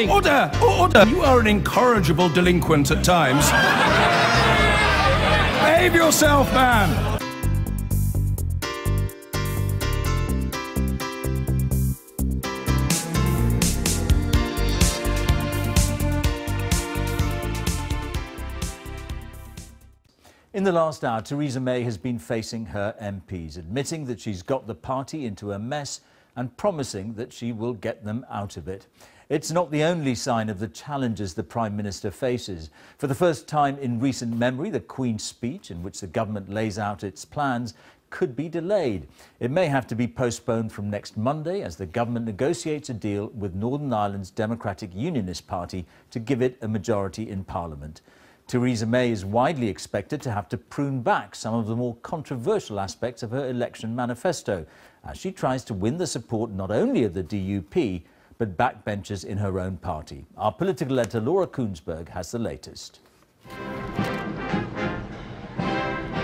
Order! Order! You are an incorrigible delinquent at times. Behave yourself, man! In the last hour, Theresa May has been facing her MPs, admitting that she's got the party into a mess and promising that she will get them out of it. It's not the only sign of the challenges the Prime Minister faces. For the first time in recent memory, the Queen's speech, in which the government lays out its plans, could be delayed. It may have to be postponed from next Monday as the government negotiates a deal with Northern Ireland's Democratic Unionist Party to give it a majority in Parliament. Theresa May is widely expected to have to prune back some of the more controversial aspects of her election manifesto as she tries to win the support not only of the DUP but backbenchers in her own party. Our political editor Laura Koonsberg has the latest.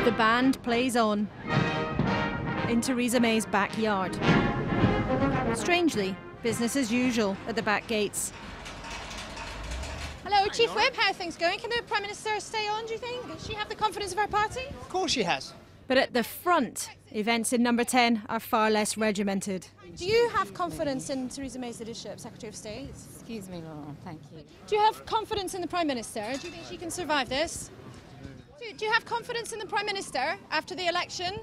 The band plays on in Theresa May's backyard. Strangely, business as usual at the back gates. Hello, Chief Whip, how are things going? Can the Prime Minister stay on, do you think? Does she have the confidence of her party? Of course she has. But at the front, events in number 10 are far less regimented. Do you have confidence in Theresa May's leadership, Secretary of State? Excuse me, Laura, thank you. Do you have confidence in the Prime Minister? Do you think she can survive this? Do you have confidence in the Prime Minister after the election?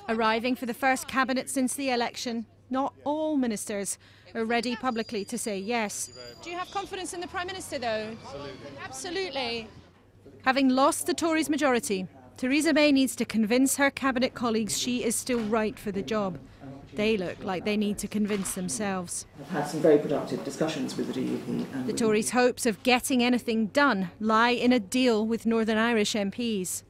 Arriving for the first cabinet since the election, not all ministers are ready publicly to say yes. Do you have confidence in the Prime Minister, though? Absolutely. Having lost the Tories' majority, Theresa May needs to convince her cabinet colleagues she is still right for the job. They look like they need to convince themselves. I've had some very productive discussions with the DUP. The Tories' hopes of getting anything done lie in a deal with Northern Irish MPs.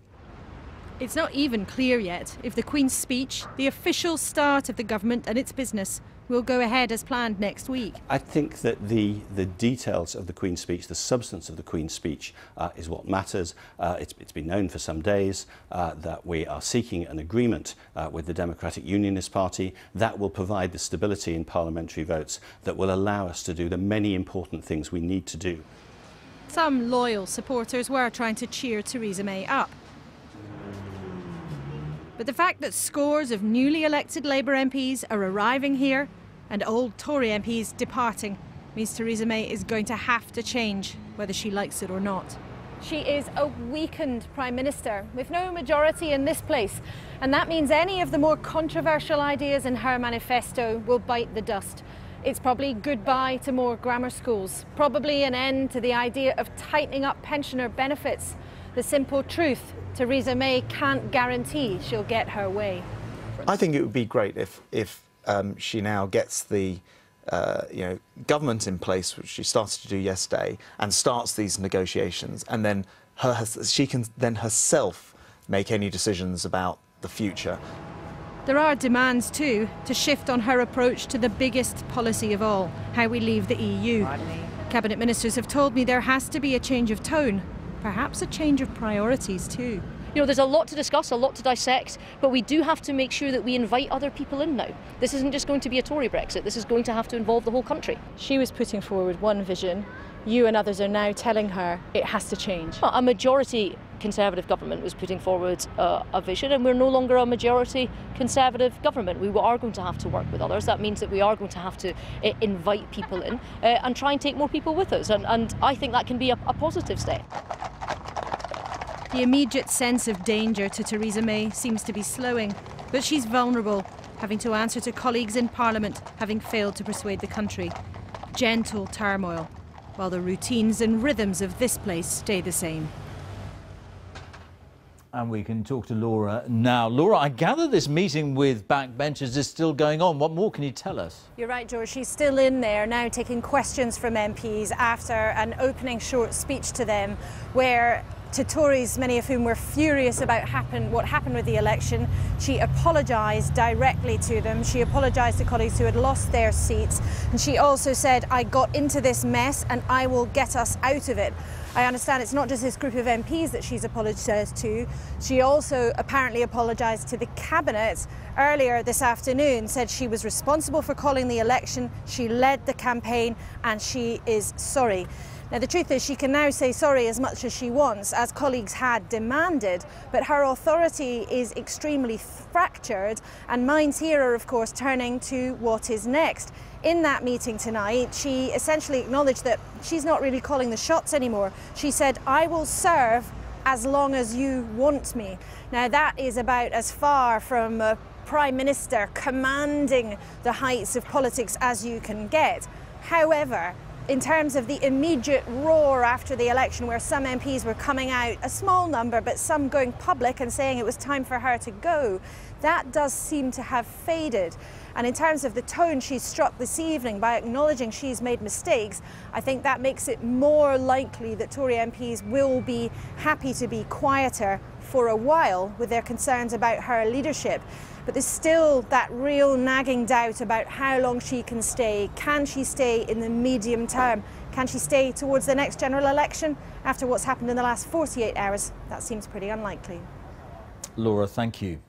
It's not even clear yet if the Queen's speech, the official start of the government and its business, will go ahead as planned next week. I think that the details of the Queen's speech, the substance of the Queen's speech is what matters. It's been known for some days that we are seeking an agreement with the Democratic Unionist Party that will provide the stability in parliamentary votes that will allow us to do the many important things we need to do. Some loyal supporters were trying to cheer Theresa May up. But the fact that scores of newly elected Labour MPs are arriving here and old Tory MPs departing means Theresa May is going to have to change, whether she likes it or not. She is a weakened Prime Minister with no majority in this place, and that means any of the more controversial ideas in her manifesto will bite the dust. It's probably goodbye to more grammar schools, probably an end to the idea of tightening up pensioner benefits. The simple truth, Theresa May can't guarantee she'll get her way. I think it would be great if she now gets the government in place, which she started to do yesterday, and starts these negotiations, and then she can then herself make any decisions about the future. There are demands too to shift on her approach to the biggest policy of all, how we leave the EU. Cabinet ministers have told me there has to be a change of tone. Perhaps a change of priorities too. You know, there's a lot to discuss, a lot to dissect, but we do have to make sure that we invite other people in now. This isn't just going to be a Tory Brexit, this is going to have to involve the whole country. She was putting forward one vision. You and others are now telling her it has to change. A majority Conservative government was putting forward a vision, and we're no longer a majority Conservative government. We are going to have to work with others. That means that we are going to have to invite people in and try and take more people with us, and I think that can be a positive step. The immediate sense of danger to Theresa May seems to be slowing, but she's vulnerable, having to answer to colleagues in Parliament having failed to persuade the country. Gentle turmoil, while the routines and rhythms of this place stay the same. And we can talk to Laura now. Laura, I gather this meeting with backbenchers is still going on. What more can you tell us? You're right, George. She's still in there now taking questions from MPs after an opening short speech to them where to Tories, many of whom were furious about what happened with the election. She apologised directly to them. She apologised to colleagues who had lost their seats. And she also said, I got into this mess and I will get us out of it. I understand it's not just this group of MPs that she's apologised to. She also apparently apologised to the cabinet earlier this afternoon, said she was responsible for calling the election, she led the campaign and she is sorry. Now the truth is she can now say sorry as much as she wants, as colleagues had demanded, but her authority is extremely fractured and minds here are of course turning to what is next. In that meeting tonight, she essentially acknowledged that she's not really calling the shots anymore. She said, I will serve as long as you want me. Now that is about as far from a Prime Minister commanding the heights of politics as you can get. However, in terms of the immediate roar after the election where some MPs were coming out, a small number, but some going public and saying it was time for her to go, that does seem to have faded. And in terms of the tone she's struck this evening by acknowledging she's made mistakes, I think that makes it more likely that Tory MPs will be happy to be quieter for a while with their concerns about her leadership. But there's still that real nagging doubt about how long she can stay. Can she stay in the medium term? Can she stay towards the next general election? After what's happened in the last 48 hours, that seems pretty unlikely. Laura, thank you.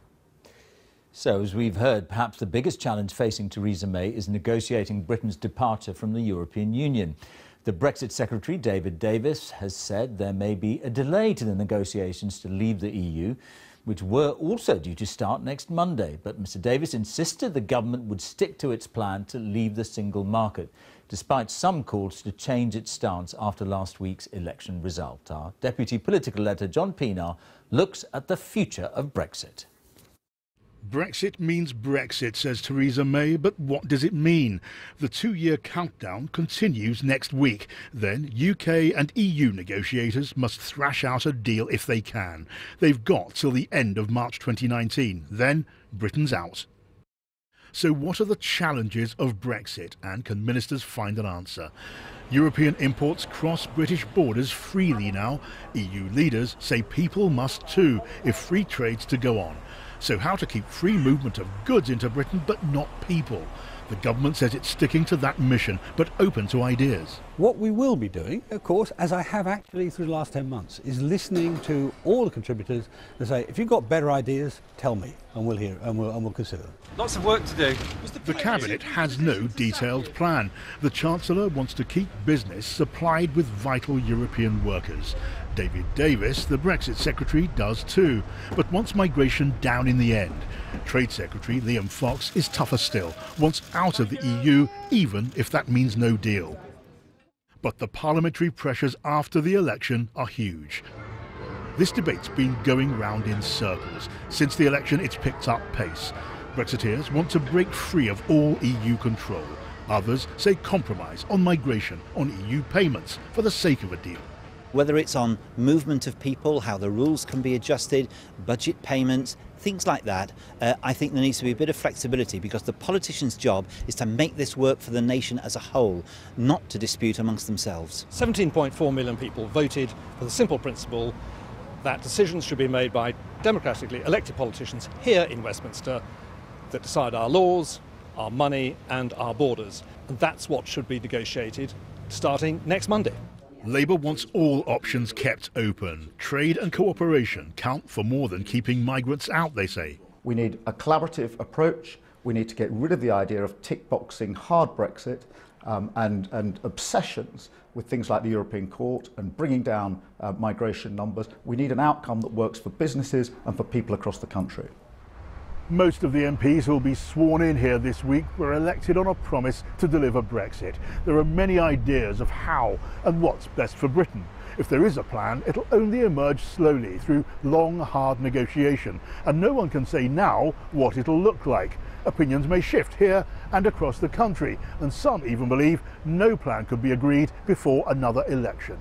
So, as we've heard, perhaps the biggest challenge facing Theresa May is negotiating Britain's departure from the European Union. The Brexit Secretary, David Davis, has said there may be a delay to the negotiations to leave the EU, which were also due to start next Monday. But Mr Davis insisted the government would stick to its plan to leave the single market, despite some calls to change its stance after last week's election result. Our Deputy Political Editor, John Pienaar, looks at the future of Brexit. Brexit means Brexit, says Theresa May, but what does it mean? The two-year countdown continues next week. Then UK and EU negotiators must thrash out a deal if they can. They've got till the end of March 2019. Then Britain's out. So what are the challenges of Brexit, and can ministers find an answer? European imports cross British borders freely now. EU leaders say people must too, if free trade's to go on. So how to keep free movement of goods into Britain but not people? The government says it's sticking to that mission, but open to ideas. What we will be doing, of course, as I have actually through the last 10 months, is listening to all the contributors and say, if you've got better ideas, tell me, and we'll hear and we'll consider them. Lots of work to do. The Cabinet has no detailed plan. The Chancellor wants to keep business supplied with vital European workers. David Davis, the Brexit Secretary, does too, but wants migration down in the end. Trade Secretary Liam Fox is tougher still, wants out of the EU, even if that means no deal. But the parliamentary pressures after the election are huge. This debate's been going round in circles. Since the election, it's picked up pace. Brexiteers want to break free of all EU control. Others say compromise on migration, on EU payments, for the sake of a deal. Whether it's on movement of people, how the rules can be adjusted, budget payments, things like that, I think there needs to be a bit of flexibility, because the politicians' job is to make this work for the nation as a whole, not to dispute amongst themselves. 17.4 million people voted for the simple principle that decisions should be made by democratically elected politicians here in Westminster that decide our laws, our money and our borders. And that's what should be negotiated starting next Monday. Labour wants all options kept open. Trade and cooperation count for more than keeping migrants out, they say. We need a collaborative approach. We need to get rid of the idea of tick-boxing hard Brexit and obsessions with things like the European Court and bringing down migration numbers. We need an outcome that works for businesses and for people across the country. Most of the MPs who will be sworn in here this week were elected on a promise to deliver Brexit. There are many ideas of how and what's best for Britain. If there is a plan, it'll only emerge slowly through long, hard negotiation, and no one can say now what it'll look like. Opinions may shift here and across the country, and some even believe no plan could be agreed before another election.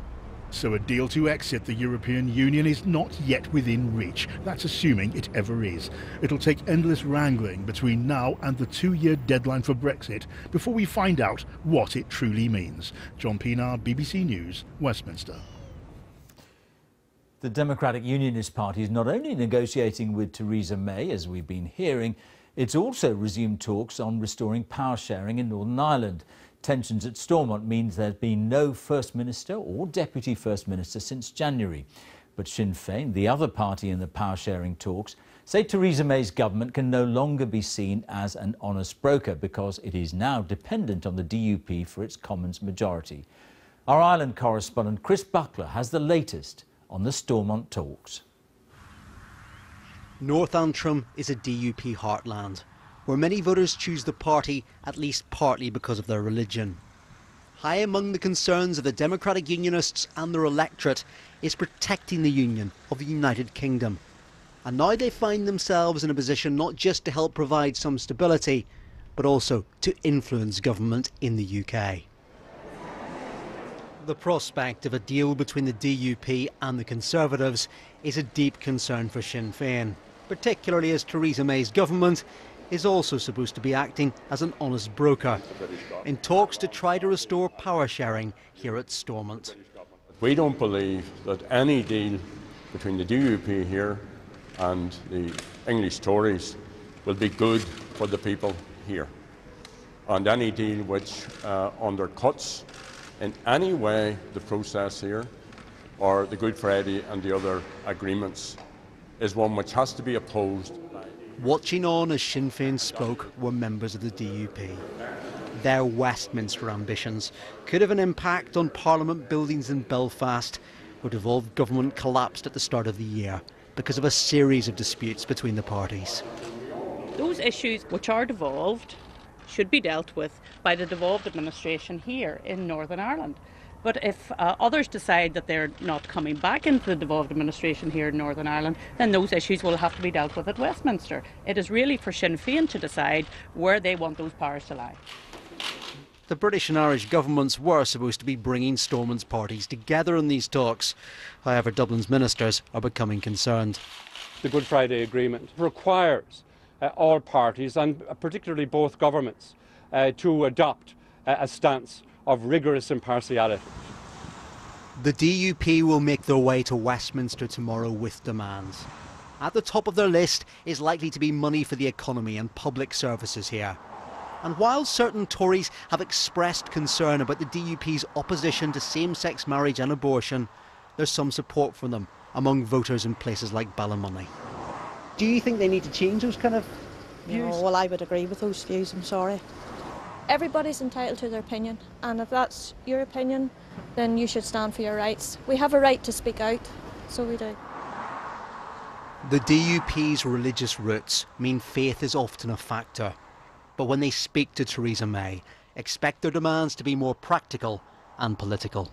So a deal to exit the European Union is not yet within reach. That's assuming it ever is. It'll take endless wrangling between now and the two-year deadline for Brexit before we find out what it truly means. John Pienaar, BBC News, Westminster. The Democratic Unionist Party is not only negotiating with Theresa May, as we've been hearing, it's also resumed talks on restoring power sharing in Northern Ireland. Tensions at Stormont means there's been no First Minister or Deputy First Minister since January. But Sinn Féin, the other party in the power sharing talks, say Theresa May's government can no longer be seen as an honest broker because it is now dependent on the DUP for its Commons majority. Our Ireland correspondent Chris Buckler has the latest on the Stormont talks. North Antrim is a DUP heartland, where many voters choose the party at least partly because of their religion. High among the concerns of the Democratic Unionists and their electorate is protecting the union of the United Kingdom. And now they find themselves in a position not just to help provide some stability, but also to influence government in the UK. The prospect of a deal between the DUP and the Conservatives is a deep concern for Sinn Féin, particularly as Theresa May's government is also supposed to be acting as an honest broker in talks to try to restore power sharing here at Stormont. We don't believe that any deal between the DUP here and the English Tories will be good for the people here, and any deal which undercuts in any way the process here or the Good Friday and the other agreements is one which has to be opposed. Watching on as Sinn Féin spoke were members of the DUP. Their Westminster ambitions could have an impact on Parliament buildings in Belfast, where devolved government collapsed at the start of the year because of a series of disputes between the parties. Those issues which are devolved should be dealt with by the devolved administration here in Northern Ireland. But if others decide that they're not coming back into the devolved administration here in Northern Ireland, then those issues will have to be dealt with at Westminster. It is really for Sinn Féin to decide where they want those powers to lie. The British and Irish governments were supposed to be bringing Stormont's parties together in these talks. However, Dublin's ministers are becoming concerned. The Good Friday Agreement requires all parties, and particularly both governments, to adopt a stance of rigorous impartiality. The DUP will make their way to Westminster tomorrow with demands. At the top of their list is likely to be money for the economy and public services here. And while certain Tories have expressed concern about the DUP's opposition to same-sex marriage and abortion, there's some support for them among voters in places like Ballymoney. Do you think they need to change those kind of views? No, well, I would agree with those views, I'm sorry. Everybody's entitled to their opinion, and if that's your opinion, then you should stand for your rights. We have a right to speak out, so we do. The DUP's religious roots mean faith is often a factor. But when they speak to Theresa May, expect their demands to be more practical and political.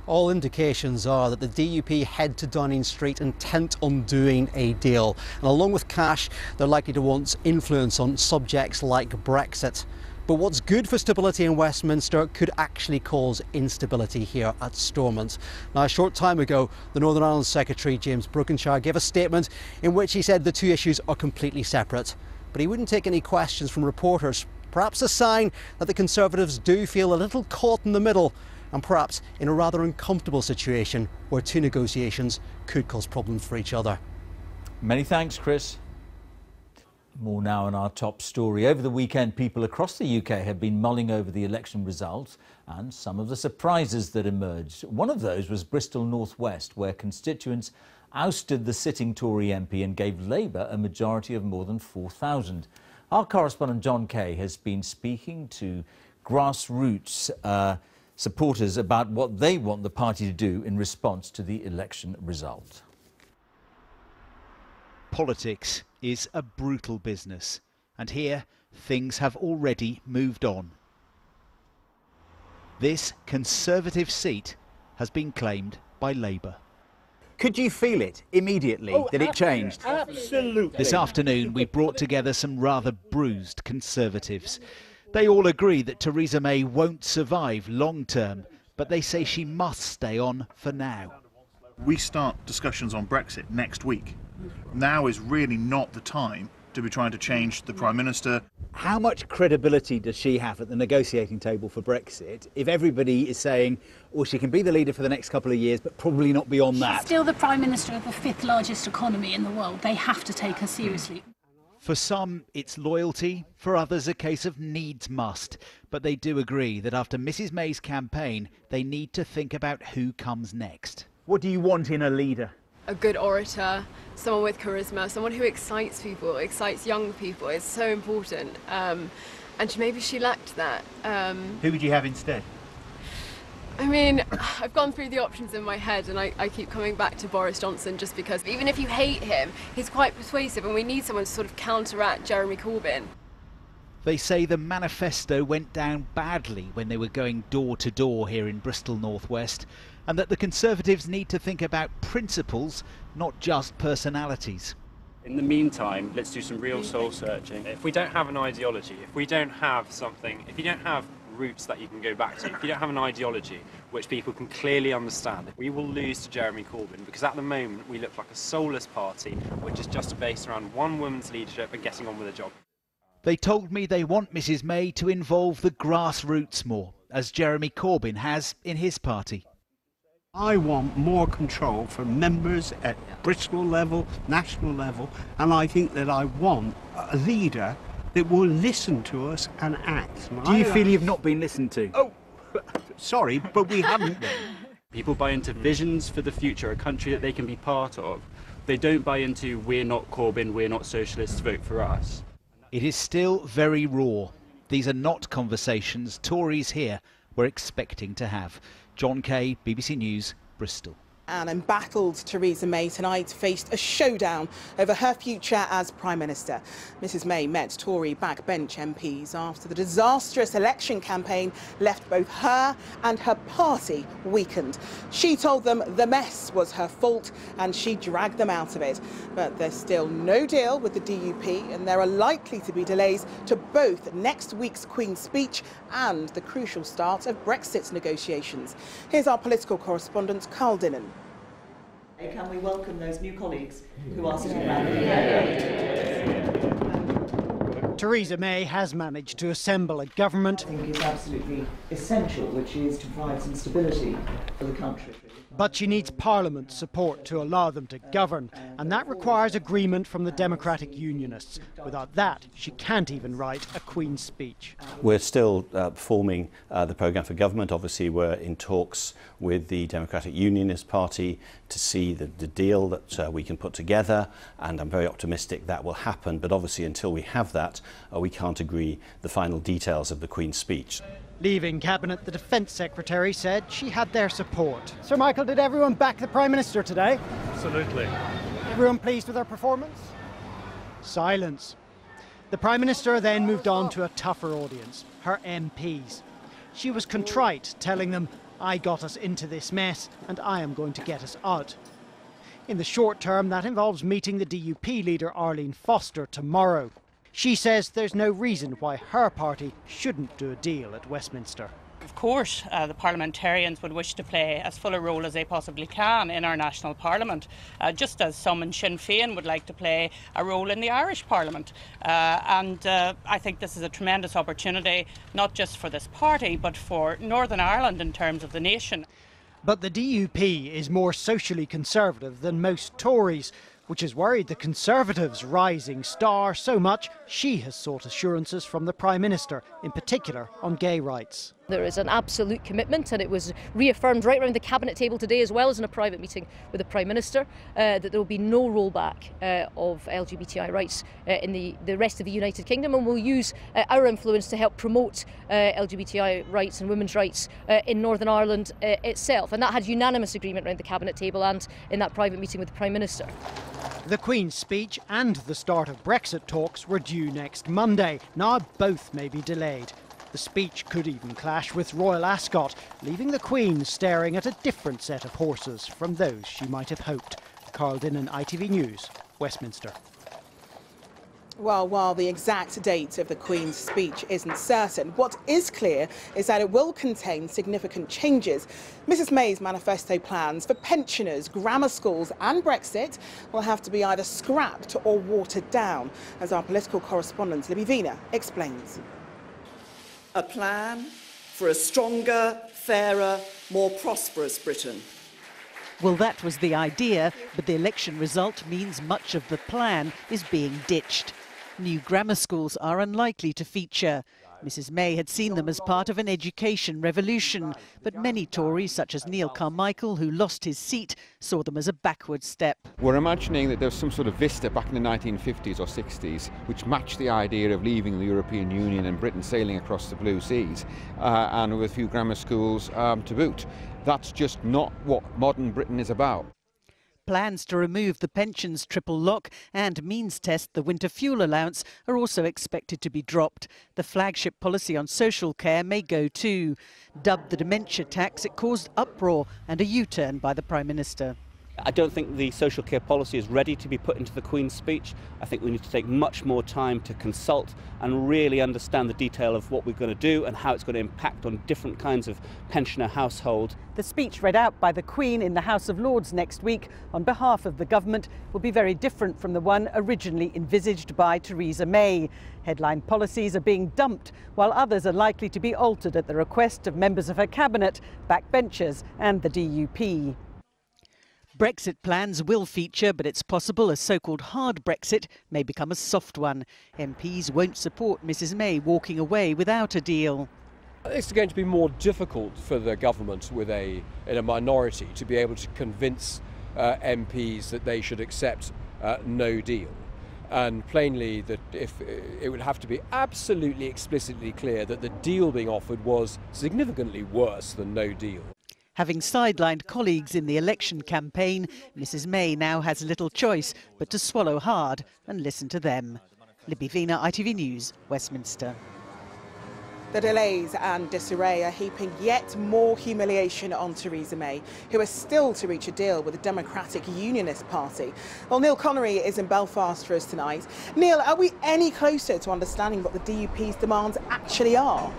All indications are that the DUP head to Downing Street intent on doing a deal. And along with cash, they're likely to want influence on subjects like Brexit. But what's good for stability in Westminster could actually cause instability here at Stormont. Now, a short time ago, the Northern Ireland Secretary, James Brokenshire, gave a statement in which he said the two issues are completely separate. But he wouldn't take any questions from reporters. Perhaps a sign that the Conservatives do feel a little caught in the middle, and perhaps in a rather uncomfortable situation where two negotiations could cause problems for each other. Many thanks, Chris. More now on our top story. Over the weekend, people across the UK have been mulling over the election results and some of the surprises that emerged. One of those was Bristol Northwest, where constituents ousted the sitting Tory MP and gave Labour a majority of more than 4,000. Our correspondent John Kay has been speaking to grassroots supporters about what they want the party to do in response to the election result. Politics is a brutal business, and here things have already moved on. This Conservative seat has been claimed by Labour. Could you feel it immediately that it changed? Absolutely. This afternoon we brought together some rather bruised Conservatives. They all agree that Theresa May won't survive long term, but they say she must stay on for now. We start discussions on Brexit next week. Now is really not the time to be trying to change the Prime Minister. How much credibility does she have at the negotiating table for Brexit if everybody is saying, well, she can be the leader for the next couple of years, but probably not beyond that? She's still the Prime Minister of the 5th largest economy in the world. They have to take her seriously. For some, it's loyalty. For others, a case of needs must. But they do agree that after Mrs May's campaign, they need to think about who comes next. What do you want in a leader? A good orator, someone with charisma, someone who excites people, excites young people. It's so important. And maybe she lacked that. Who would you have instead? I mean, I've gone through the options in my head and I keep coming back to Boris Johnson just because even if you hate him, he's quite persuasive and we need someone to sort of counteract Jeremy Corbyn. They say the manifesto went down badly when they were going door to door here in Bristol Northwest, and that the Conservatives need to think about principles, not just personalities. In the meantime, let's do some real soul searching. If we don't have an ideology, if we don't have something, if you don't have roots that you can go back to, if you don't have an ideology which people can clearly understand, we will lose to Jeremy Corbyn, because at the moment we look like a soulless party which is just based around one woman's leadership and getting on with the job. They told me they want Mrs May to involve the grassroots more, as Jeremy Corbyn has in his party. I want more control from members at Bristol level, national level, and I think that I want a leader that will listen to us and act. Do you feel you've not been listened to? Oh, sorry, but we haven't been. People buy into visions for the future, a country that they can be part of. They don't buy into we're not Corbyn, we're not socialists, vote for us. It is still very raw. These are not conversations Tories here were expecting to have. John Kay, BBC News, Bristol. An embattled Theresa May tonight faced a showdown over her future as Prime Minister. Mrs May met Tory backbench MPs after the disastrous election campaign left both her and her party weakened. She told them the mess was her fault and she dragged them out of it. But there's still no deal with the DUP and there are likely to be delays to both next week's Queen's speech and the crucial start of Brexit negotiations. Here's our political correspondent, Carl Dinnan. Can we welcome those new colleagues who are sitting around the Theresa May has managed to assemble a government. I think is absolutely essential, which is to provide some stability for the country. But she needs Parliament's support to allow them to govern, and that requires agreement from the Democratic Unionists. Without that, she can't even write a Queen's speech. We're still forming the programme for government. Obviously, we're in talks with the Democratic Unionist Party to see the deal that we can put together, and I'm very optimistic that will happen. But obviously, until we have that, we can't agree the final details of the Queen's speech. Leaving Cabinet, the Defence Secretary said she had their support. Sir Michael, did everyone back the Prime Minister today? Absolutely. Everyone pleased with her performance? Silence. The Prime Minister then moved on to a tougher audience, her MPs. She was contrite, telling them, I got us into this mess and I am going to get us out. In the short term, that involves meeting the DUP leader Arlene Foster tomorrow. She says there's no reason why her party shouldn't do a deal at Westminster. Of course, the parliamentarians would wish to play as full a role as they possibly can in our national parliament, just as some in Sinn Féin would like to play a role in the Irish parliament. I think this is a tremendous opportunity, not just for this party, but for Northern Ireland in terms of the nation. But the DUP is more socially conservative than most Tories, which has worried the Conservatives' rising star so much she has sought assurances from the Prime Minister, in particular on gay rights. There is an absolute commitment, and it was reaffirmed right around the Cabinet table today, as well as in a private meeting with the Prime Minister, that there will be no rollback of LGBTI rights in the rest of the United Kingdom, and we'll use our influence to help promote LGBTI rights and women's rights in Northern Ireland itself. And that had unanimous agreement around the Cabinet table and in that private meeting with the Prime Minister. The Queen's speech and the start of Brexit talks were due next Monday. Now both may be delayed. The speech could even clash with Royal Ascot, leaving the Queen staring at a different set of horses from those she might have hoped. Carl Dinnan, ITV News, Westminster. Well, while the exact date of the Queen's speech isn't certain, what is clear is that it will contain significant changes. Mrs May's manifesto plans for pensioners, grammar schools and Brexit will have to be either scrapped or watered down, as our political correspondent Libby Vina explains. A plan for a stronger, fairer, more prosperous Britain. Well, that was the idea, but the election result means much of the plan is being ditched. New grammar schools are unlikely to feature. Mrs May had seen them as part of an education revolution, but many Tories, such as Neil Carmichael, who lost his seat, saw them as a backward step. We're imagining that there was some sort of vista back in the 1950s or 60s which matched the idea of leaving the European Union and Britain sailing across the blue seas, and with a few grammar schools to boot. That's just not what modern Britain is about. Plans to remove the pensions triple lock and means test the winter fuel allowance are also expected to be dropped. The flagship policy on social care may go too. Dubbed the dementia tax, it caused uproar and a U-turn by the Prime Minister. I don't think the social care policy is ready to be put into the Queen's speech. I think we need to take much more time to consult and really understand the detail of what we're going to do and how it's going to impact on different kinds of pensioner households. The speech read out by the Queen in the House of Lords next week on behalf of the government will be very different from the one originally envisaged by Theresa May. Headline policies are being dumped, while others are likely to be altered at the request of members of her cabinet, backbenchers and the DUP. Brexit plans will feature, but it's possible a so-called hard Brexit may become a soft one. MPs won't support Mrs May walking away without a deal. It's going to be more difficult for the government in a minority to be able to convince MPs that they should accept no deal. And plainly, that if it would have to be absolutely explicitly clear that the deal being offered was significantly worse than no deal. Having sidelined colleagues in the election campaign, Mrs May now has little choice but to swallow hard and listen to them. Libby Vina, ITV News, Westminster. The delays and disarray are heaping yet more humiliation on Theresa May, who is still to reach a deal with the Democratic Unionist Party. Well, Neil Connery is in Belfast for us tonight. Neil, are we any closer to understanding what the DUP's demands actually are?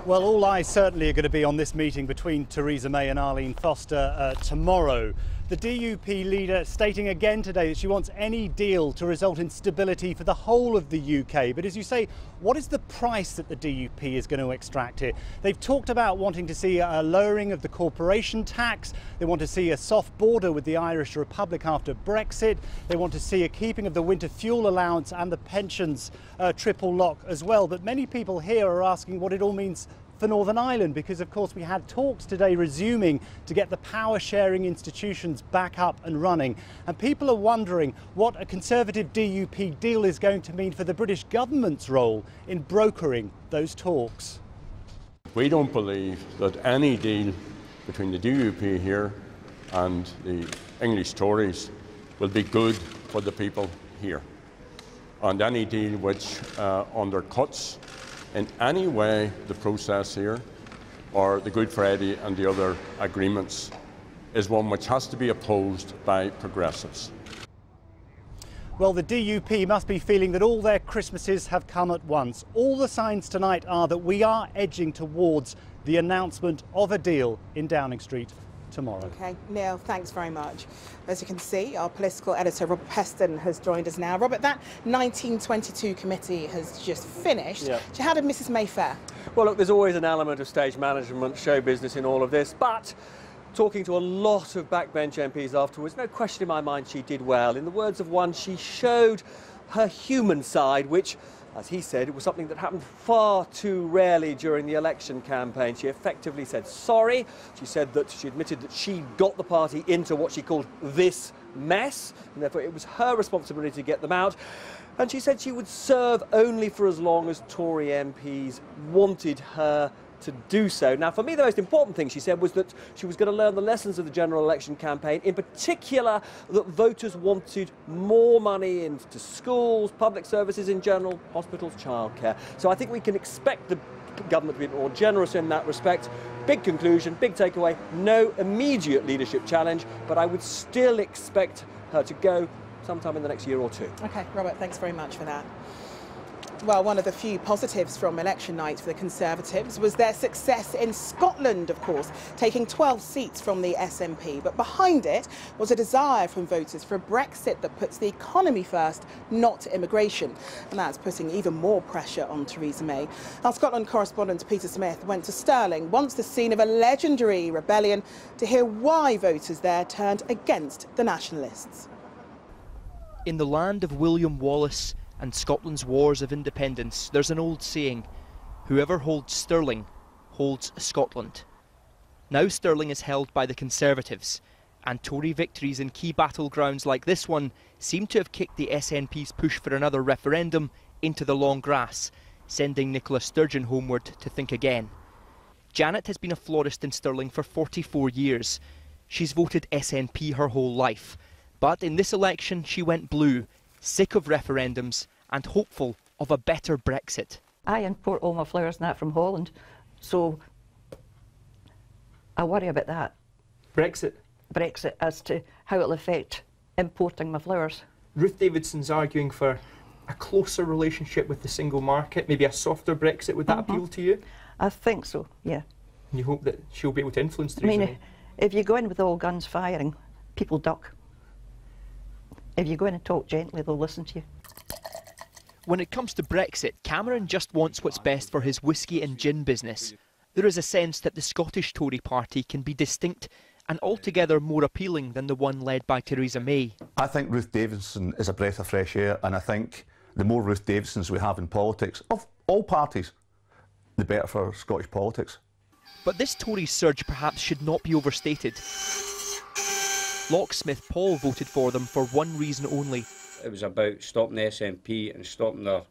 Well, all eyes certainly are going to be on this meeting between Theresa May and Arlene Foster tomorrow. The DUP leader stating again today that she wants any deal to result in stability for the whole of the UK. But as you say, what is the price that the DUP is going to extract here? They've talked about wanting to see a lowering of the corporation tax. They want to see a soft border with the Irish Republic after Brexit. They want to see a keeping of the winter fuel allowance and the pensions triple lock as well. But many people here are asking what it all means for Northern Ireland, because of course we had talks today resuming to get the power sharing institutions back up and running, and people are wondering what a Conservative DUP deal is going to mean for the British government's role in brokering those talks. We don't believe that any deal between the DUP here and the English Tories will be good for the people here, and any deal which undercuts in any way the process here, or the Good Friday and the other agreements, is one which has to be opposed by progressives. Well, the DUP must be feeling that all their Christmases have come at once. All the signs tonight are that we are edging towards the announcement of a deal in Downing Street tomorrow. OK, Neil, thanks very much. As you can see, our political editor, Robert Peston, has joined us now. Robert, that 1922 committee has just finished. Yeah. So how did Mrs May fare? Well, look, there's always an element of stage management, show business in all of this, but talking to a lot of backbench MPs afterwards, no question in my mind she did well. In the words of one, she showed her human side, which, as he said, it was something that happened far too rarely during the election campaign. She effectively said sorry. She said that she admitted that she got the party into what she called this mess, and therefore it was her responsibility to get them out. And she said she would serve only for as long as Tory MPs wanted her to do so. Now, for me, the most important thing she said was that she was going to learn the lessons of the general election campaign, in particular that voters wanted more money into schools, public services in general, hospitals, childcare. So I think we can expect the government to be more generous in that respect. Big conclusion, big takeaway, no immediate leadership challenge, but I would still expect her to go sometime in the next year or two. OK, Robert, thanks very much for that. Well, one of the few positives from election night for the Conservatives was their success in Scotland, of course, taking 12 seats from the SNP. But behind it was a desire from voters for a Brexit that puts the economy first, not immigration. And that's putting even more pressure on Theresa May. Our Scotland correspondent Peter Smith went to Stirling, once the scene of a legendary rebellion, to hear why voters there turned against the nationalists. In the land of William Wallace and Scotland's wars of independence, there's an old saying, whoever holds Stirling holds Scotland. Now Stirling is held by the Conservatives, and Tory victories in key battlegrounds like this one seem to have kicked the SNP's push for another referendum into the long grass, sending Nicola Sturgeon homeward to think again. Janet has been a florist in Stirling for 44 years. She's voted SNP her whole life, but in this election she went blue, sick of referendums and hopeful of a better Brexit. I import all my flowers and that from Holland, so I worry about that. Brexit? Brexit, as to how it'll affect importing my flowers. Ruth Davidson's arguing for a closer relationship with the single market, maybe a softer Brexit. Would that appeal to you? I think so, yeah. And you hope that she'll be able to influence Theresa May? If you go in with all guns firing, people duck. If you go in and talk gently, they'll listen to you. When it comes to Brexit, Cameron just wants what's best for his whiskey and gin business. There is a sense that the Scottish Tory party can be distinct and altogether more appealing than the one led by Theresa May. I think Ruth Davidson is a breath of fresh air, and I think the more Ruth Davidsons we have in politics, of all parties, the better for Scottish politics. But this Tory surge perhaps should not be overstated. Locksmith Paul voted for them for one reason only. It was about stopping the SNP and stopping the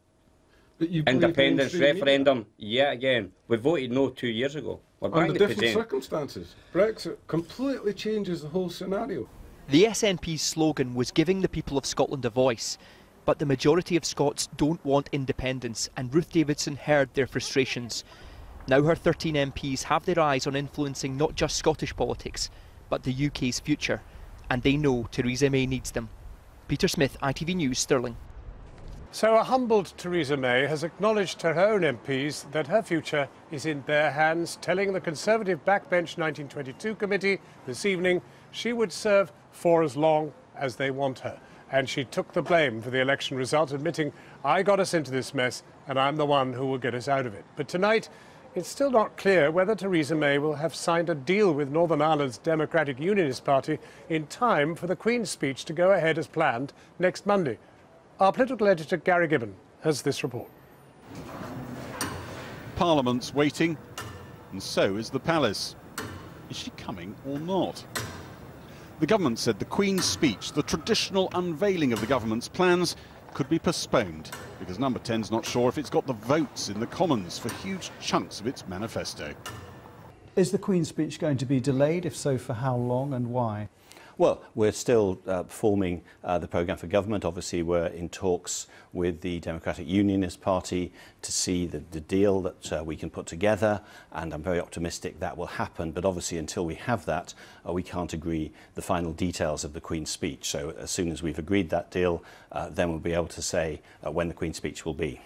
independence referendum yet again. We voted no 2 years ago. We're Under different circumstances. Brexit completely changes the whole scenario. The SNP's slogan was giving the people of Scotland a voice, but the majority of Scots don't want independence, and Ruth Davidson heard their frustrations. Now her 13 MPs have their eyes on influencing not just Scottish politics, but the UK's future. And they know Theresa May needs them. Peter Smith, ITV News, Stirling. So a humbled Theresa May has acknowledged to her own MPs that her future is in their hands, telling the Conservative Backbench 1922 committee this evening she would serve for as long as they want her. And she took the blame for the election result, admitting, I got us into this mess and I'm the one who will get us out of it. But tonight, it's still not clear whether Theresa May will have signed a deal with Northern Ireland's Democratic Unionist Party in time for the Queen's speech to go ahead as planned next Monday. Our political editor Gary Gibbon has this report. Parliament's waiting, and so is the palace. Is she coming or not? The government said the Queen's speech, the traditional unveiling of the government's plans, could be postponed because Number 10's not sure if it's got the votes in the Commons for huge chunks of its manifesto. Is the Queen's speech going to be delayed? If so, for how long and why? Well, we're still forming the programme for government. Obviously, we're in talks with the Democratic Unionist Party to see the deal that we can put together, and I'm very optimistic that will happen. But obviously, until we have that, we can't agree the final details of the Queen's speech. So as soon as we've agreed that deal, then we'll be able to say when the Queen's speech will be.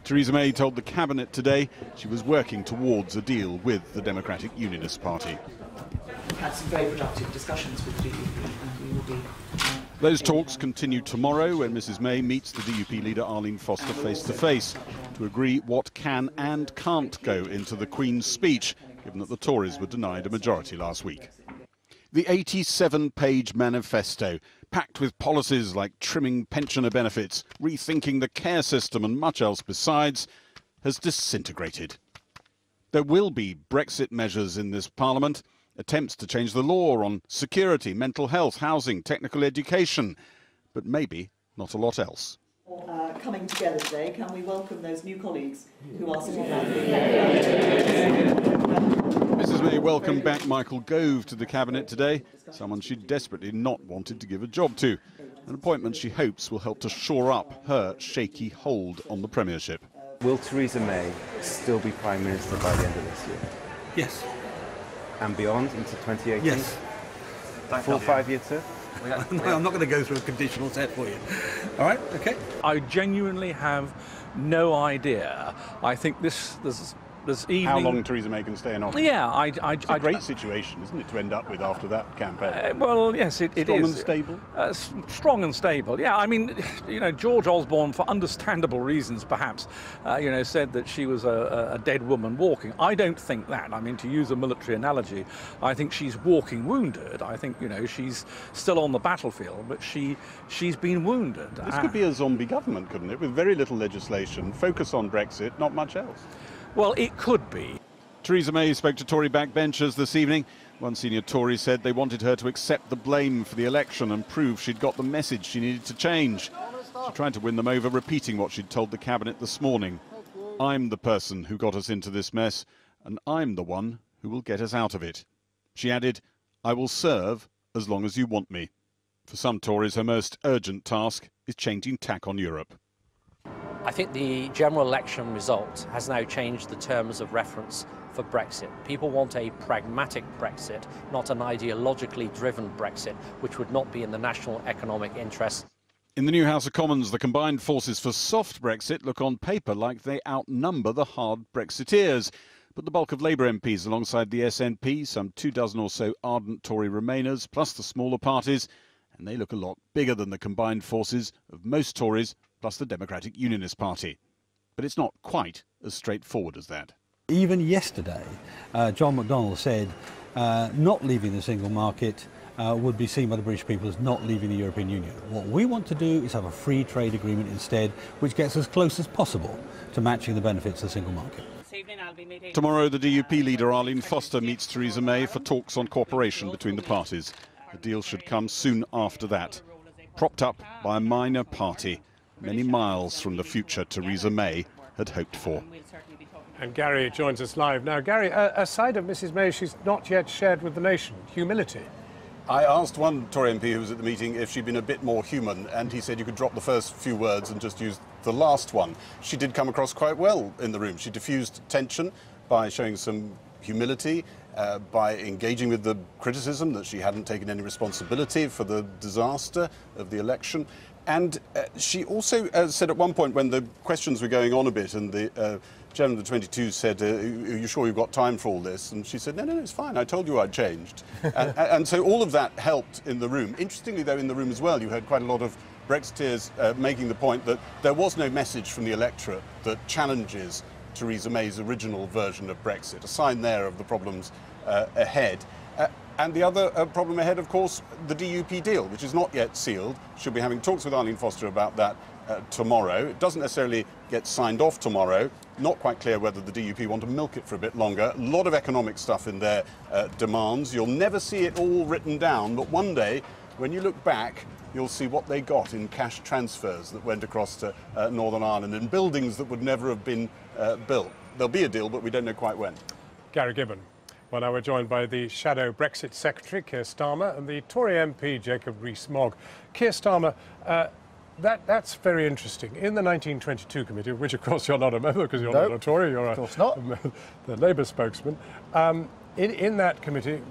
Theresa May told the Cabinet today she was working towards a deal with the Democratic Unionist Party. We've had some very productive discussions with the DUP, and we will be... Those talks continue tomorrow when Mrs May meets the DUP leader Arlene Foster face-to-face to agree what can and can't go into the Queen's speech, given that the Tories were denied a majority last week. The 87-page manifesto, packed with policies like trimming pensioner benefits, rethinking the care system and much else besides, has disintegrated. There will be Brexit measures in this Parliament, attempts to change the law on security, mental health, housing, technical education, but maybe not a lot else. Coming together today, can we welcome those new colleagues who are sitting around Mrs May welcomed back Michael Gove to the Cabinet today, someone she desperately not wanted to give a job to, an appointment she hopes will help to shore up her shaky hold on the Premiership. Will Theresa May still be Prime Minister by the end of this year? Yes. And beyond, into 2018? Yes. Full 5-year term? I'm not going to go through a conditional set for you. All right, okay. I genuinely have no idea. I think this evening... How long Theresa May can stay in office? Yeah, it's a great situation, isn't it, to end up with after that campaign? Well, yes, it is. Strong and stable? Strong and stable, yeah. I mean, George Osborne, for understandable reasons perhaps, said that she was a dead woman walking. I don't think that. I mean, to use a military analogy, I think she's walking wounded. I think, she's still on the battlefield, but she's been wounded. This could be a zombie government, couldn't it, with very little legislation, focus on Brexit, not much else. Well, it could be. Theresa May spoke to Tory backbenchers this evening. One senior Tory said they wanted her to accept the blame for the election and prove she'd got the message she needed to change. She tried to win them over, repeating what she'd told the Cabinet this morning. I'm the person who got us into this mess, and I'm the one who will get us out of it. She added, I will serve as long as you want me. For some Tories, her most urgent task is changing tack on Europe. I think the general election result has now changed the terms of reference for Brexit. People want a pragmatic Brexit, not an ideologically driven Brexit, which would not be in the national economic interest. In the new House of Commons, the combined forces for soft Brexit look on paper like they outnumber the hard Brexiteers. But the bulk of Labour MPs alongside the SNP, some 24 or so ardent Tory Remainers, plus the smaller parties, and they look a lot bigger than the combined forces of most Tories plus the Democratic Unionist Party. But it's not quite as straightforward as that. Even yesterday, John McDonnell said not leaving the single market would be seen by the British people as not leaving the European Union. What we want to do is have a free trade agreement instead, which gets as close as possible to matching the benefits of the single market. Tomorrow, the DUP leader Arlene Foster meets Theresa May for talks on cooperation between the parties. The deal should come soon after that, propped up by a minor party, many miles from the future Theresa May had hoped for. And Gary joins us live. Now, Gary, a side of Mrs May she's not yet shared with the nation, humility. I asked one Tory MP who was at the meeting if she'd been a bit more human, and he said you could drop the first few words and just use the last one. She did come across quite well in the room. She diffused tension by showing some humility, by engaging with the criticism that she hadn't taken any responsibility for the disaster of the election. And she also said at one point when the questions were going on a bit and the chairman of the 22 said, are you sure you've got time for all this? And she said, no, it's fine. I told you I'd changed. and so all of that helped in the room. Interestingly, though, in the room as well, you heard quite a lot of Brexiteers making the point that there was no message from the electorate that challenges Theresa May's original version of Brexit, a sign there of the problems ahead. And the other problem ahead, of course, the DUP deal, which is not yet sealed. She'll be having talks with Arlene Foster about that tomorrow. It doesn't necessarily get signed off tomorrow. Not quite clear whether the DUP want to milk it for a bit longer. A lot of economic stuff in their demands. You'll never see it all written down, but one day, when you look back, you'll see what they got in cash transfers that went across to Northern Ireland and buildings that would never have been built. There'll be a deal, but we don't know quite when. Gary Gibbon. Well, now we're joined by the shadow Brexit Secretary, Keir Starmer, and the Tory MP, Jacob Rees-Mogg. Keir Starmer, that's very interesting. In the 1922 committee, which of course you're not a member because you're not a Tory, you're the Labour spokesman, in that committee,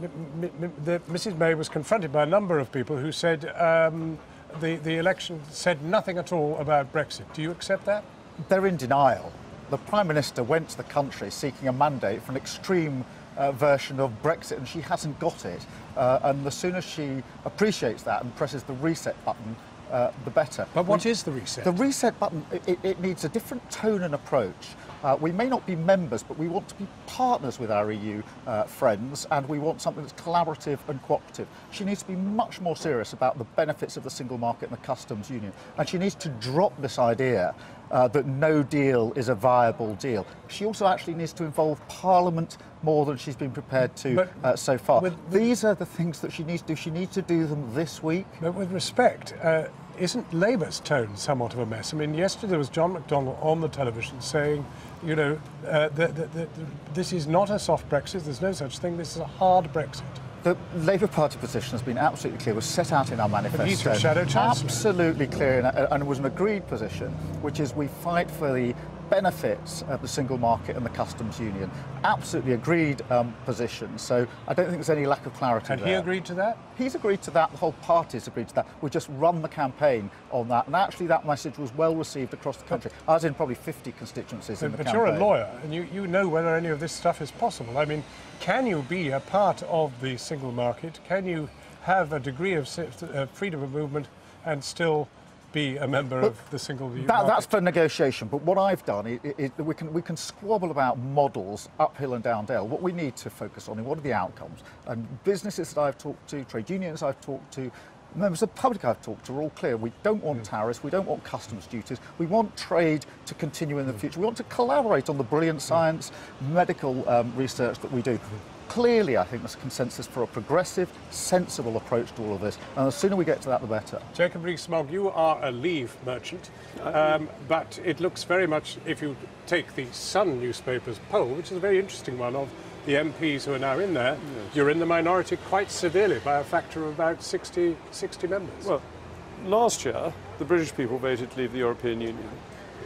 Mrs May was confronted by a number of people who said the election said nothing at all about Brexit. Do you accept that? They're in denial. The Prime Minister went to the country seeking a mandate for an extreme version of Brexit, and she hasn't got it. And the sooner she appreciates that and presses the reset button, the better. But what is the reset? The reset button, it needs a different tone and approach. We may not be members, but we want to be partners with our EU friends, and we want something that's collaborative and cooperative. She needs to be much more serious about the benefits of the single market and the customs union, and she needs to drop this idea that no deal is a viable deal. She also actually needs to involve Parliament more than she's been prepared to so far. These are the things that she needs to do. She needs to do them this week. But with respect, isn't Labour's tone somewhat of a mess? I mean, yesterday there was John McDonnell on the television saying, you know, this is not a soft Brexit, there's no such thing, this is a hard Brexit. The Labour Party position has been absolutely clear, was set out in our manifesto. But he's the Shadow Chancellor. Absolutely clear, and it was an agreed position, which is we fight for the benefits of the single market and the customs union. Absolutely agreed position, so I don't think there's any lack of clarity there. And he agreed to that? He's agreed to that, the whole party's agreed to that. We just run the campaign on that, and actually that message was well received across the country. I was in probably 50 constituencies in the campaign. But you're a lawyer, and you know whether any of this stuff is possible. I mean, can you be a part of the single market? Can you have a degree of freedom of movement and still be a member of the single market? That's for negotiation, but what I've done is we can squabble about models uphill and down dale. What we need to focus on is what are the outcomes. And businesses that I've talked to, trade unions I've talked to, members of the public I've talked to are all clear. We don't want tariffs, we don't want customs duties, we want trade to continue in the future. We want to collaborate on the brilliant science, medical research that we do. Clearly, I think there's a consensus for a progressive, sensible approach to all of this, and the sooner we get to that, the better. Jacob Rees-Mogg, you are a leave merchant, but it looks very much, if you take the Sun newspaper's poll, which is a very interesting one, of the MPs who are now in there, you're in the minority quite severely by a factor of about 60 members. Well, last year, the British people voted to leave the European Union.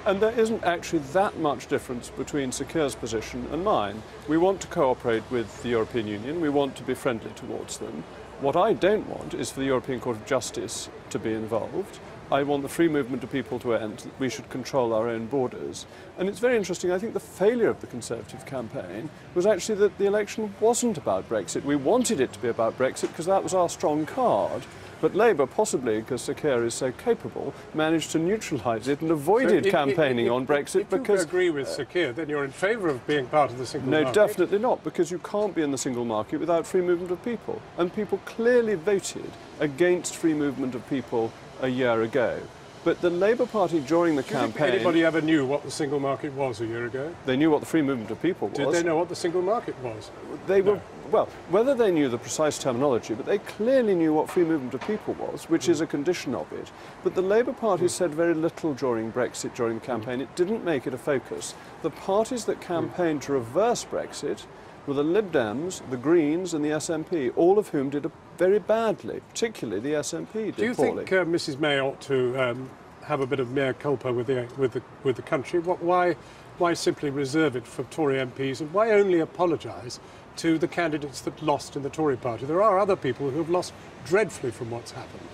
And there isn't actually that much difference between Sir Keir's position and mine. We want to cooperate with the European Union, we want to be friendly towards them. What I don't want is for the European Court of Justice to be involved. I want the free movement of people to end. We should control our own borders. And it's very interesting, I think the failure of the Conservative campaign was actually that the election wasn't about Brexit. We wanted it to be about Brexit because that was our strong card. But Labour, possibly because Sir Keir is so capable, managed to neutralise it and avoided campaigning on Brexit because... If you agree with Sir Keir, then you're in favour of being part of the single market? No, definitely not, because you can't be in the single market without free movement of people. And people clearly voted against free movement of people a year ago. But the Labour Party during the campaign... Did anybody ever knew what the single market was a year ago? They knew what the free movement of people was. Did they know what the single market was? They were... Well, whether they knew the precise terminology, but they clearly knew what free movement of people was, which is a condition of it. But the Labour Party said very little during Brexit, during the campaign. It didn't make it a focus. The parties that campaigned to reverse Brexit were the Lib Dems, the Greens and the SNP, all of whom did very badly, particularly the SNP did Do you poorly. think Mrs May ought to have a bit of mea culpa with the country? Why simply reserve it for Tory MPs, and why only apologise to the candidates that lost in the Tory party? There are other people who have lost dreadfully from what's happened.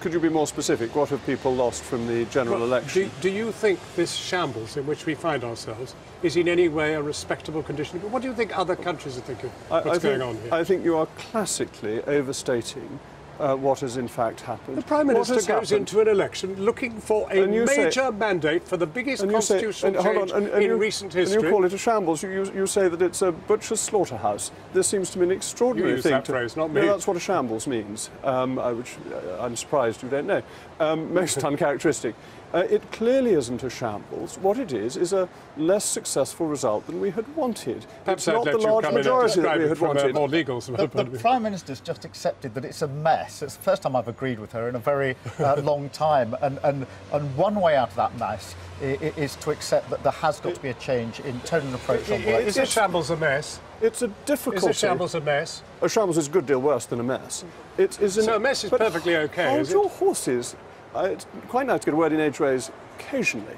Could you be more specific? What have people lost from the general election? Do you think this shambles in which we find ourselves is in any way a respectable condition? What do you think other countries are thinking? What's going on here? I think you are classically overstating what has in fact happened. The Prime Minister goes into an election looking for a major mandate for the biggest constitutional change in recent history. And you call it a shambles. You say that it's a butcher's slaughterhouse. This seems to be an extraordinary you use thing. That phrase, not me. No, that's what a shambles means, which I'm surprised you don't know. Most uncharacteristic. It clearly isn't a shambles. What it is a less successful result than we had wanted. Perhaps it's not the large majority that we had wanted. More legal the Prime Minister's just accepted that it's a mess. It's the first time I've agreed with her in a very long time. And one way out of that mess is to accept that there has got to be a change in tone and approach on work. Is a shambles a mess? It's a difficulty. Is a shambles a mess? A shambles is a good deal worse than a mess. So a mess is perfectly okay, hold is it? your horses. It's quite nice to get a word in edgeways occasionally.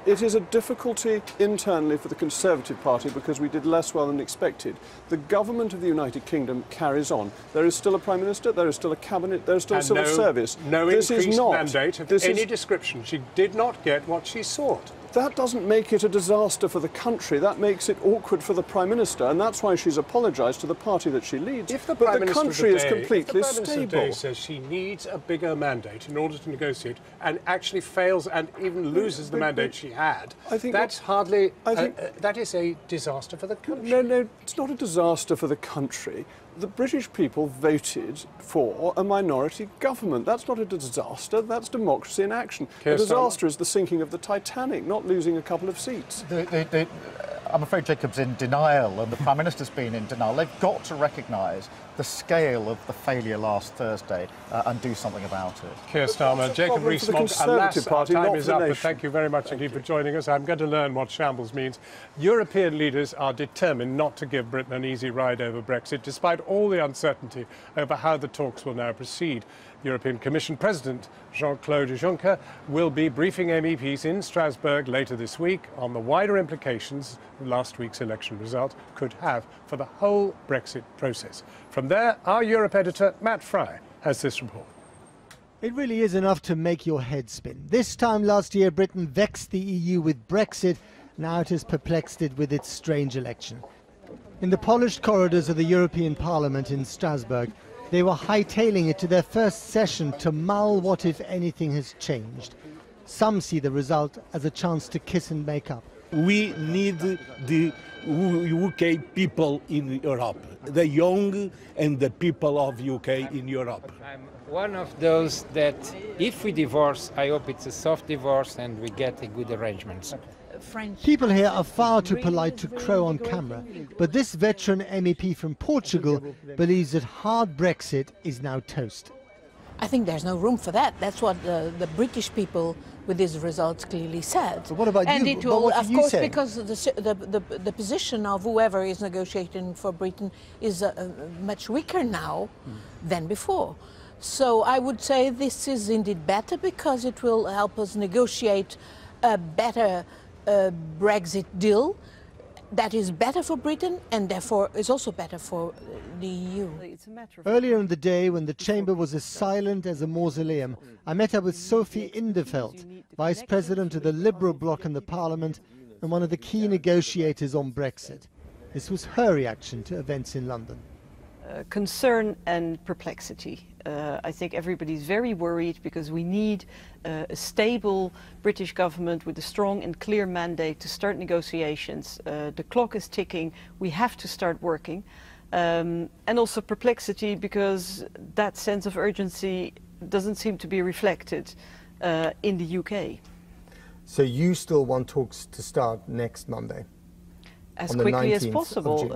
It is a difficulty internally for the Conservative Party because we did less well than expected. The government of the United Kingdom carries on. There is still a Prime Minister, there is still a Cabinet, there is still a civil service. No increased mandate of any description. She did not get what she sought. That doesn't make it a disaster for the country. That makes it awkward for the Prime Minister, and that's why she's apologised to the party that she leads. If the but the country is completely if the Prime Minister stable. today says she needs a bigger mandate in order to negotiate, and actually fails and even loses the mandate she had, that's hardly. That is a disaster for the country. No, it's not a disaster for the country. The British people voted for a minority government. That's not a disaster, that's democracy in action. A disaster is the sinking of the Titanic, not losing a couple of seats. I'm afraid Jacob's in denial and the Prime Minister's been in denial. They've got to recognise the scale of the failure last Thursday and do something about it. Keir Starmer, Jacob Rees-Mogg, alas, our time is up, but thank you very much indeed for joining us. I'm going to learn what shambles means. European leaders are determined not to give Britain an easy ride over Brexit, despite all the uncertainty over how the talks will now proceed. European Commission President Jean-Claude Juncker will be briefing MEPs in Strasbourg later this week on the wider implications last week's election result could have for the whole Brexit process. From there, our Europe editor, Matt Fry, has this report. It really is enough to make your head spin. This time last year, Britain vexed the EU with Brexit. Now it has perplexed it with its strange election. In the polished corridors of the European Parliament in Strasbourg, they were hightailing it to their first session to mull what, if anything, has changed. Some see the result as a chance to kiss and make up. We need the UK people in Europe, the young and the people of UK in Europe. I'm one of those that if we divorce, I hope it's a soft divorce and we get a good arrangement. People here are far too polite to crow on camera, but this veteran MEP from Portugal believes that hard Brexit is now toast. I think there's no room for that. That's what the British people with these results clearly said. But what about and you? it will, of course, say? because the position of whoever is negotiating for Britain is much weaker now than before. So I would say this is indeed better because it will help us negotiate a better Brexit deal that is better for Britain and therefore is also better for the EU. Earlier in the day, when the chamber was as silent as a mausoleum, I met up with Sophie Inderveld, Vice President of the Liberal bloc in the Parliament and one of the key negotiators on Brexit. This was her reaction to events in London. Concern and perplexity. I think everybody's very worried because we need a stable British government with a strong and clear mandate to start negotiations. The clock is ticking. We have to start working. And also perplexity because that sense of urgency doesn't seem to be reflected in the UK. So you still want talks to start next Monday? As quickly as possible.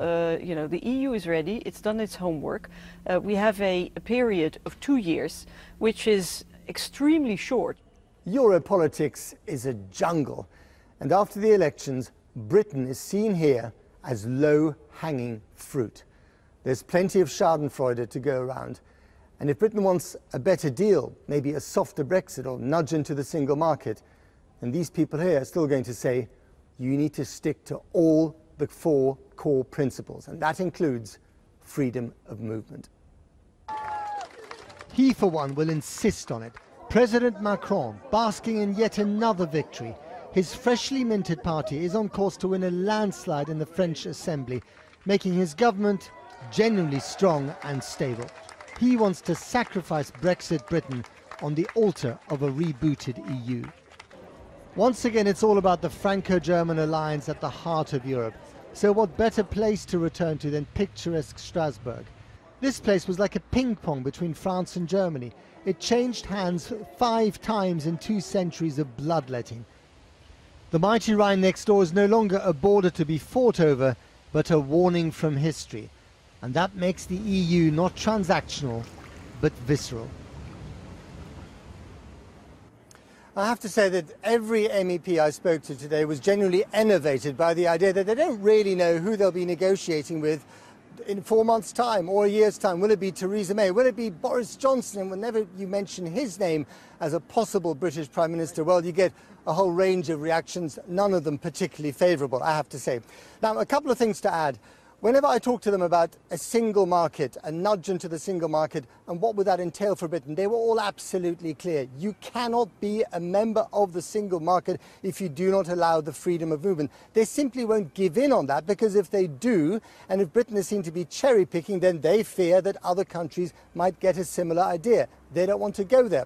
You know, the EU is ready, it's done its homework. We have a period of 2 years, which is extremely short. Europolitics is a jungle, and after the elections, Britain is seen here as low-hanging fruit. There's plenty of schadenfreude to go around, and if Britain wants a better deal, maybe a softer Brexit or nudge into the single market, then these people here are still going to say, you need to stick to all the 4 core principles, and that includes freedom of movement. He, for one, will insist on it. President Macron, basking in yet another victory. His freshly minted party is on course to win a landslide in the French Assembly, making his government genuinely strong and stable. He wants to sacrifice Brexit Britain on the altar of a rebooted EU. Once again, it's all about the Franco-German alliance at the heart of Europe. So what better place to return to than picturesque Strasbourg? This place was like a ping-pong between France and Germany. It changed hands 5 times in 2 centuries of bloodletting. The mighty Rhine next door is no longer a border to be fought over, but a warning from history. And that makes the EU not transactional, but visceral. I have to say that every MEP I spoke to today was genuinely enervated by the idea that they don't really know who they'll be negotiating with in 4 months' time or a year's time. Will it be Theresa May? Will it be Boris Johnson? And whenever you mention his name as a possible British Prime Minister, well, you get a whole range of reactions, none of them particularly favourable, I have to say. Now, a couple of things to add. Whenever I talk to them about a single market, a nudge into the single market, and what would that entail for Britain, they were all absolutely clear. You cannot be a member of the single market if you do not allow the freedom of movement. They simply won't give in on that, because if they do, and if Britain is seen to be cherry-picking, then they fear that other countries might get a similar idea. They don't want to go there.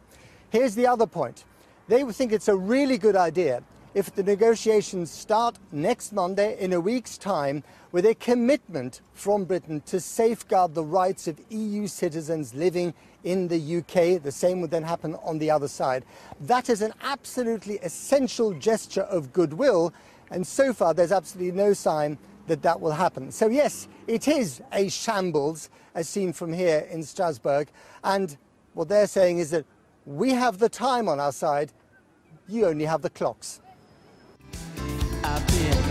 Here's the other point. They would think it's a really good idea if the negotiations start next Monday in a week's time with a commitment from Britain to safeguard the rights of EU citizens living in the UK. The same would then happen on the other side. That is an absolutely essential gesture of goodwill, and so far there's absolutely no sign that that will happen. So yes, it is a shambles as seen from here in Strasbourg, and what they're saying is that we have the time on our side, you only have the clocks. I've been